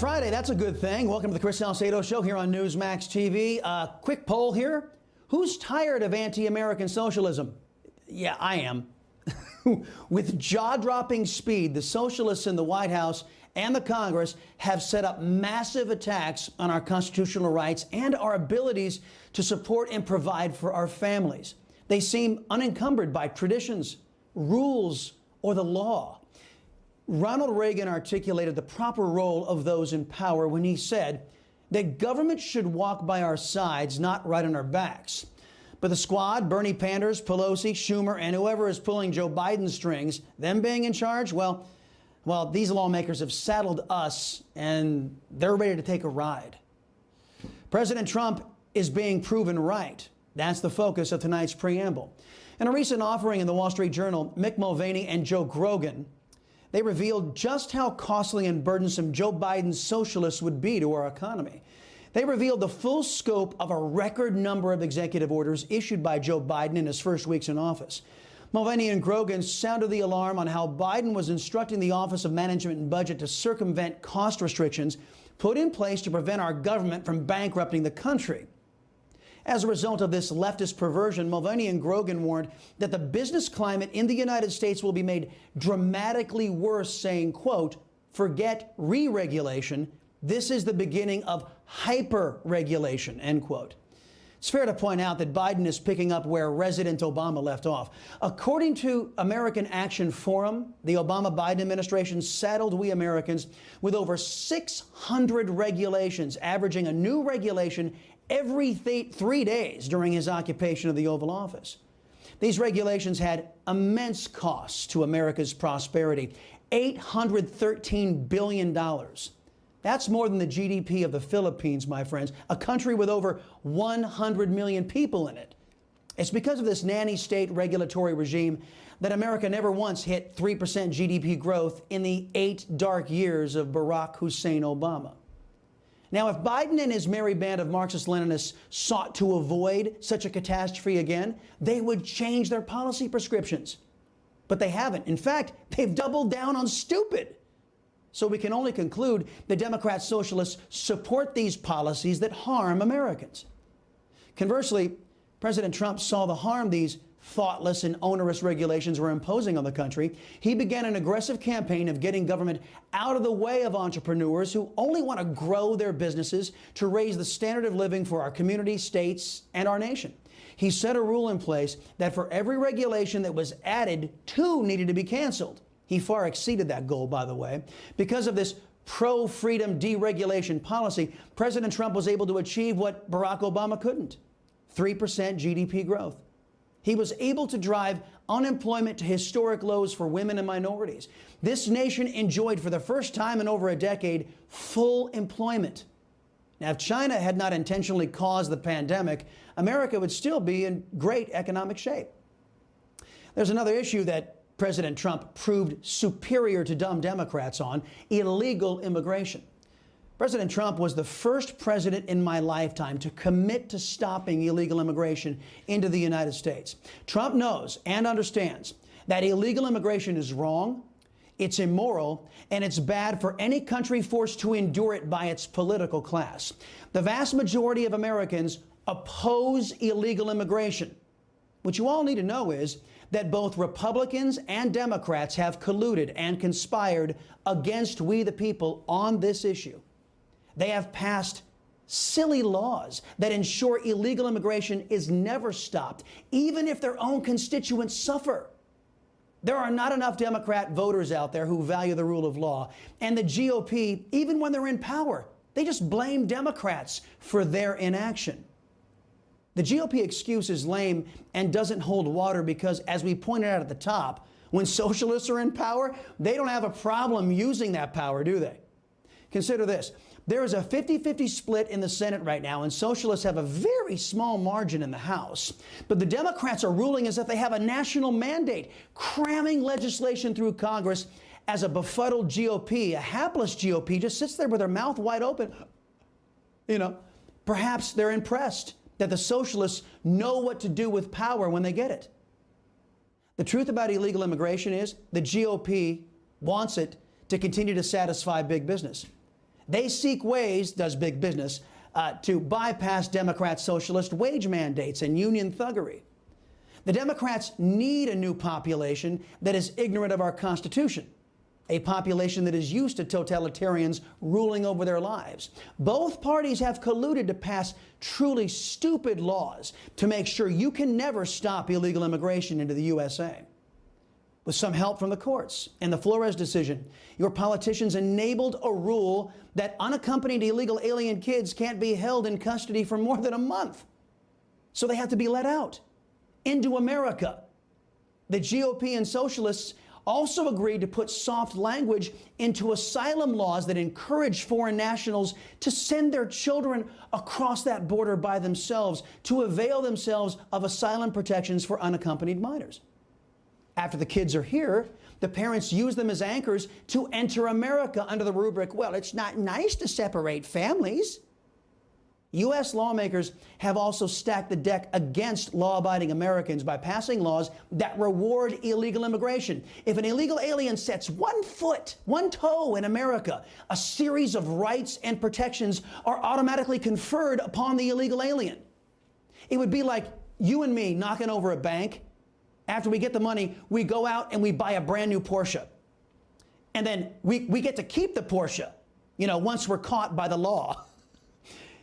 Friday. That's a good thing. Welcome to the Chris Salcedo Show here on Newsmax TV. Quick poll here. Who's tired of anti-American socialism? Yeah, I am. With jaw-dropping speed, the socialists in the White House and the Congress have set up massive attacks on our constitutional rights and our abilities to support and provide for our families. They seem unencumbered by traditions, rules, or the law. Ronald Reagan articulated the proper role of those in power when he said that government should walk by our sides, not right on our backs. But the squad, Bernie Sanders, Pelosi, Schumer, and whoever is pulling Joe Biden's strings, them being in charge, well, these lawmakers have saddled us and they're ready to take a ride. President Trump is being proven right. That's the focus of tonight's preamble. In a recent offering in the Wall Street Journal, Mick Mulvaney and Joe Grogan, they revealed just how costly and burdensome Joe Biden's socialists would be to our economy. They revealed the full scope of a record number of executive orders issued by Joe Biden in his first weeks in office. Mulvaney and Grogan sounded the alarm on how Biden was instructing the Office of Management and Budget to circumvent cost restrictions put in place to prevent our government from bankrupting the country. As a result of this leftist perversion, Mulvaney and Grogan warned that the business climate in the United States will be made dramatically worse, saying, quote, "Forget re-regulation. This is the beginning of hyper-regulation," end quote. It's fair to point out that Biden is picking up where President Obama left off. According to American Action Forum, the Obama-Biden administration saddled we Americans with over 600 regulations, averaging a new regulation every 3 days during his occupation of the Oval Office. These regulations had immense costs to America's prosperity, $813 billion. That's more than the GDP of the Philippines, my friends, a country with over 100 million people in it. It's because of this nanny state regulatory regime that America never once hit 3% GDP growth in the 8 dark years of Barack Hussein Obama. Now, if Biden and his merry band of Marxist-Leninists sought to avoid such a catastrophe again, they would change their policy prescriptions. But they haven't. In fact, they've doubled down on stupid. So we can only conclude the Democrat socialists support these policies that harm Americans. Conversely, President Trump saw the harm these thoughtless and onerous regulations were imposing on the country. He began an aggressive campaign of getting government out of the way of entrepreneurs who only want to grow their businesses to raise the standard of living for our community, states, and our nation. He set a rule in place that for every regulation that was added, 2 needed to be canceled. He far exceeded that goal, by the way. Because of this pro-freedom deregulation policy, President Trump was able to achieve what Barack Obama couldn't: 3% GDP growth. He was able to drive unemployment to historic lows for women and minorities. This nation enjoyed, for the first time in over a decade, full employment. Now, if China had not intentionally caused the pandemic, America would still be in great economic shape. There's another issue that President Trump proved superior to dumb Democrats on: illegal immigration. President Trump was the first president in my lifetime to commit to stopping illegal immigration into the United States. Trump knows and understands that illegal immigration is wrong, it's immoral, and it's bad for any country forced to endure it by its political class. The vast majority of Americans oppose illegal immigration. What you all need to know is that both Republicans and Democrats have colluded and conspired against we the people on this issue. They have passed silly laws that ensure illegal immigration is never stopped, even if their own constituents suffer. There are not enough Democrat voters out there who value the rule of law. And the GOP, even when they're in power, they just blame Democrats for their inaction. The GOP excuse is lame and doesn't hold water because, as we pointed out at the top, when socialists are in power, they don't have a problem using that power, do they? Consider this. There is a 50-50 split in the Senate right now, and socialists have a very small margin in the House. But the Democrats are ruling as if they have a national mandate, cramming legislation through Congress as a befuddled GOP, a hapless GOP, just sits there with their mouth wide open. Perhaps they're impressed that the socialists know what to do with power when they get it. The truth about illegal immigration is the GOP wants it to continue to satisfy big business. They seek ways, does big business, to bypass Democrat socialist wage mandates and union thuggery. The Democrats need a new population that is ignorant of our Constitution, a population that is used to totalitarians ruling over their lives. Both parties have colluded to pass truly stupid laws to make sure you can never stop illegal immigration into the USA. With some help from the courts and the Flores decision, your politicians enabled a rule that unaccompanied illegal alien kids can't be held in custody for more than a month. So they have to be let out into America. The GOP and socialists also agreed to put soft language into asylum laws that encourage foreign nationals to send their children across that border by themselves to avail themselves of asylum protections for unaccompanied minors. After the kids are here, the parents use them as anchors to enter America under the rubric, well, it's not nice to separate families. U.S. lawmakers have also stacked the deck against law-abiding Americans by passing laws that reward illegal immigration. If an illegal alien sets one foot, one toe in America, a series of rights and protections are automatically conferred upon the illegal alien. It would be like you and me knocking over a bank. After we get the money, we go out and we buy a brand new Porsche. And then we get to keep the Porsche, once we're caught by the law.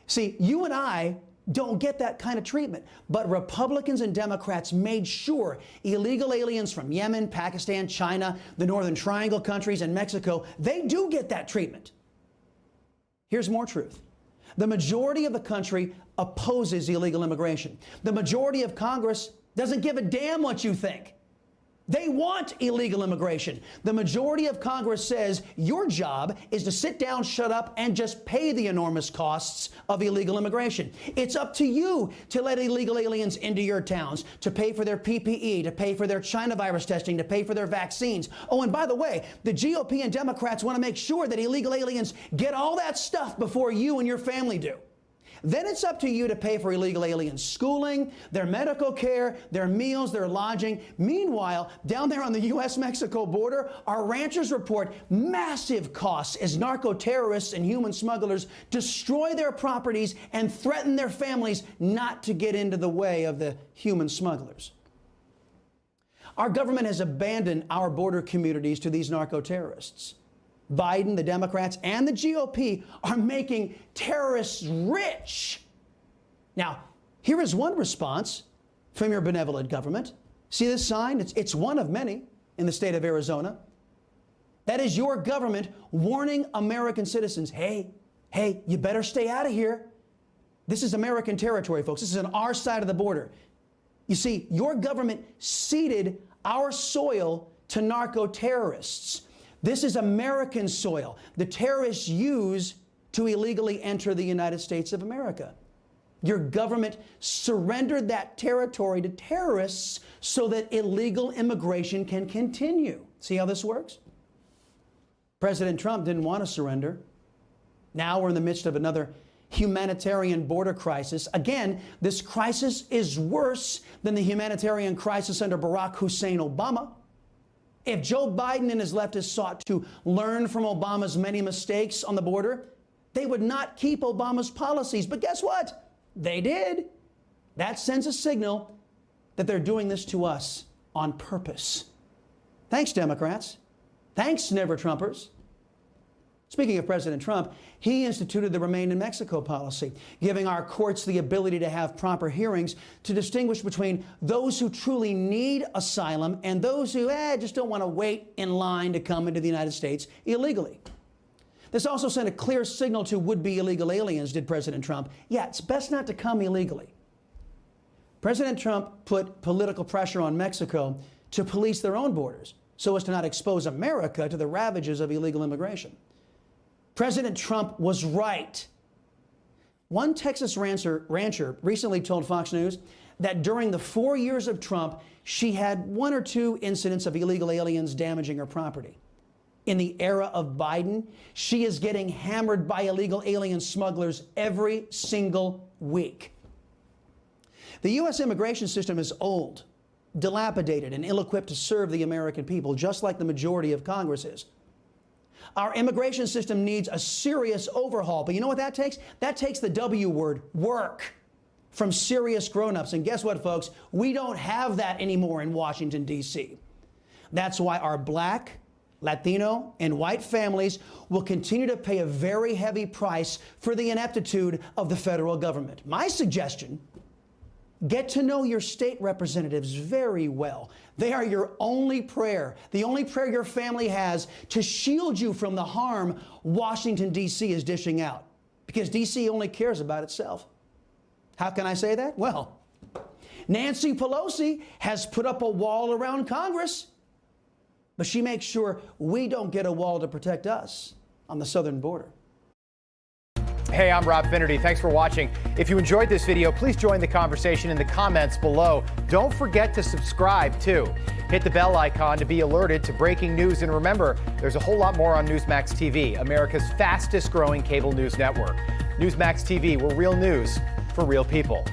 See, you and I don't get that kind of treatment. But Republicans and Democrats made sure illegal aliens from Yemen, Pakistan, China, the Northern Triangle countries, and Mexico, they do get that treatment. Here's more truth. The majority of the country opposes illegal immigration. The majority of Congress doesn't give a damn what you think. They want illegal immigration. The majority of Congress says your job is to sit down, shut up, and just pay the enormous costs of illegal immigration. It's up to you to let illegal aliens into your towns, to pay for their PPE, to pay for their China virus testing, to pay for their vaccines. Oh, and by the way, the GOP and Democrats want to make sure that illegal aliens get all that stuff before you and your family do. Then it's up to you to pay for illegal aliens' schooling, their medical care, their meals, their lodging. Meanwhile, down there on the U.S. Mexico border, our ranchers report massive costs as narco-terrorists and human smugglers destroy their properties and threaten their families not to get into the way of the human smugglers. Our government has abandoned our border communities to these narco-terrorists. Biden, the Democrats, and the GOP are making terrorists rich. Now, here is one response from your benevolent government. See this sign? It's one of many in the state of Arizona. That is your government warning American citizens, hey, you better stay out of here. This is American territory, folks. This is on our side of the border. You see, your government ceded our soil to narco-terrorists. This is American soil the terrorists use to illegally enter the United States of America. Your government surrendered that territory to terrorists so that illegal immigration can continue. See how this works? President Trump didn't want to surrender. Now we're in the midst of another humanitarian border crisis. Again, this crisis is worse than the humanitarian crisis under Barack Hussein Obama. If Joe Biden and his leftists sought to learn from Obama's many mistakes on the border, they would not keep Obama's policies. But guess what? They did. That sends a signal that they're doing this to us on purpose. Thanks, Democrats. Thanks, Never-Trumpers. Speaking of President Trump, he instituted the Remain in Mexico policy, giving our courts the ability to have proper hearings to distinguish between those who truly need asylum and those who just don't want to wait in line to come into the United States illegally. This also sent a clear signal to would-be illegal aliens, did President Trump. Yeah, it's best not to come illegally. President Trump put political pressure on Mexico to police their own borders so as to not expose America to the ravages of illegal immigration. President Trump was right. One Texas rancher recently told Fox News that during the 4 years of Trump, she had 1 or 2 incidents of illegal aliens damaging her property. In the era of Biden, she is getting hammered by illegal alien smugglers every single week. The U.S. immigration system is old, dilapidated, and ill-equipped to serve the American people, just like the majority of Congress is. Our immigration system needs a serious overhaul. But you know what that takes? That takes the W word, work, from serious grown-ups. And guess what, folks? We don't have that anymore in Washington, D.C. That's why our Black, Latino, and white families will continue to pay a very heavy price for the ineptitude of the federal government. My suggestion: get to know your state representatives very well. They are your only prayer, the only prayer your family has to shield you from the harm Washington, D.C. is dishing out. Because D.C. only cares about itself. How can I say that? Well, Nancy Pelosi has put up a wall around Congress, but she makes sure we don't get a wall to protect us on the southern border. Hey, I'm Rob Finnerty. Thanks for watching. If you enjoyed this video, please join the conversation in the comments below. Don't forget to subscribe, too. Hit the bell icon to be alerted to breaking news. And remember, there's a whole lot more on Newsmax TV, America's fastest growing cable news network. Newsmax TV, where real news for real people.